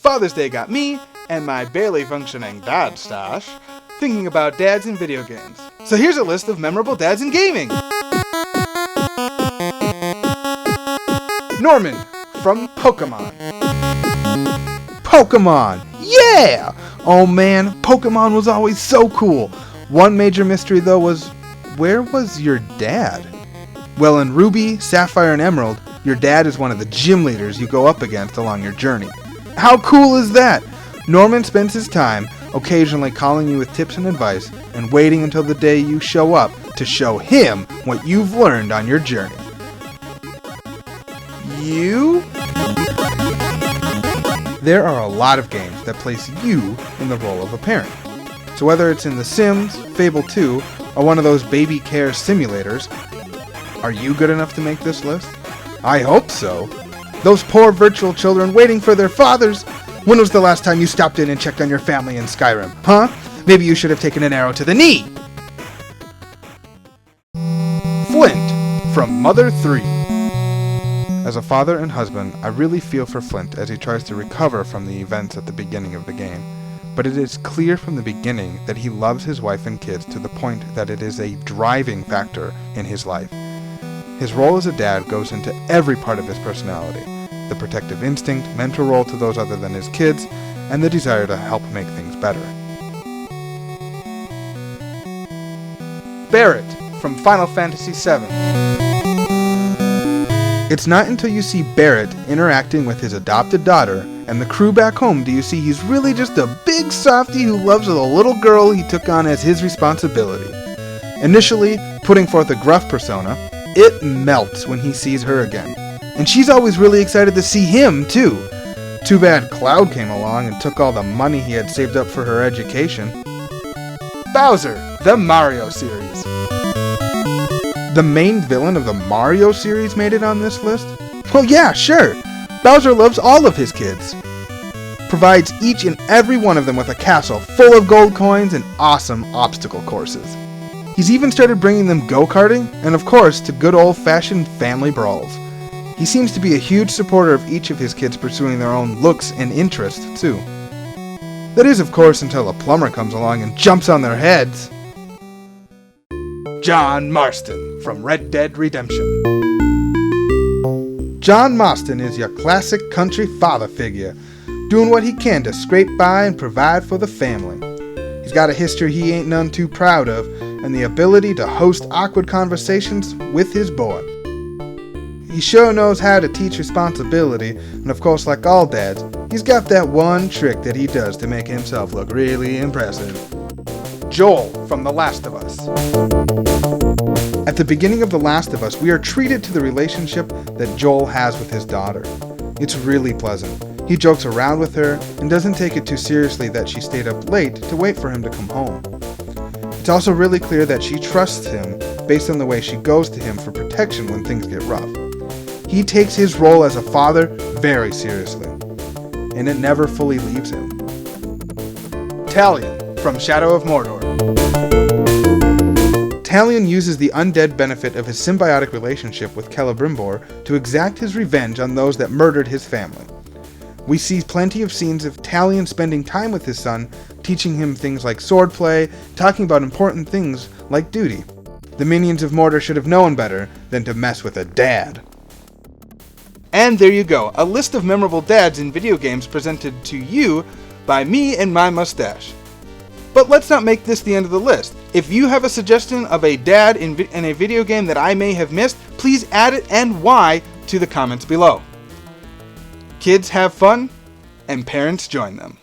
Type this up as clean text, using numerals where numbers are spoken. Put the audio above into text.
Father's Day got me, and my barely functioning dad stash, thinking about dads in video games. So here's a list of memorable dads in gaming. Norman, from Pokemon. Pokemon! Yeah! Oh man, Pokemon was always so cool. One major mystery though was, where was your dad? Well, in Ruby, Sapphire, and Emerald, your dad is one of the gym leaders you go up against along your journey. How cool is that? Norman spends his time occasionally calling you with tips and advice and waiting until the day you show up to show him what you've learned on your journey. There are a lot of games that place you in the role of a parent. So whether it's in The Sims, Fable 2, or one of those baby care simulators, are you good enough to make this list? I hope so. Those poor virtual children waiting for their fathers. When was the last time you stopped in and checked on your family in Skyrim, huh? Maybe you should have taken an arrow to the knee. Flint, from Mother 3. As a father and husband, I really feel for Flint as he tries to recover from the events at the beginning of the game. But it is clear from the beginning that he loves his wife and kids to the point that it is a driving factor in his life. His role as a dad goes into every part of his personality. The protective instinct, mentor role to those other than his kids, and the desire to help make things better. Barrett, from Final Fantasy VII. It's not until you see Barrett interacting with his adopted daughter and the crew back home do you see he's really just a big softy who loves the little girl he took on as his responsibility. Initially, putting forth a gruff persona, it melts when he sees her again. And she's always really excited to see him, too. Too bad Cloud came along and took all the money he had saved up for her education. Bowser, the Mario series. The main villain of the Mario series made it on this list? Well, yeah, sure. Bowser loves all of his kids. Provides each and every one of them with a castle full of gold coins and awesome obstacle courses. He's even started bringing them go-karting and, of course, to good old-fashioned family brawls. He seems to be a huge supporter of each of his kids pursuing their own looks and interests, too. That is, of course, until a plumber comes along and jumps on their heads. John Marston, from Red Dead Redemption. John Marston is your classic country father figure, doing what he can to scrape by and provide for the family. He's got a history he ain't none too proud of, and the ability to host awkward conversations with his boy. He sure knows how to teach responsibility, and of course, like all dads, he's got that one trick that he does to make himself look really impressive. Joel, from The Last of Us. At the beginning of The Last of Us, we are treated to the relationship that Joel has with his daughter. It's really pleasant. He jokes around with her and doesn't take it too seriously that she stayed up late to wait for him to come home. It's also really clear that she trusts him based on the way she goes to him for protection when things get rough. He takes his role as a father very seriously, and it never fully leaves him. Talion, from Shadow of Mordor. Talion uses the undead benefit of his symbiotic relationship with Celebrimbor to exact his revenge on those that murdered his family. We see plenty of scenes of Talion spending time with his son, teaching him things like swordplay, talking about important things like duty. The minions of Mordor should have known better than to mess with a dad. And there you go, a list of memorable dads in video games presented to you by me and my mustache. But let's not make this the end of the list. If you have a suggestion of a dad in a video game that I may have missed, please add it and why to the comments below. Kids have fun, and parents join them.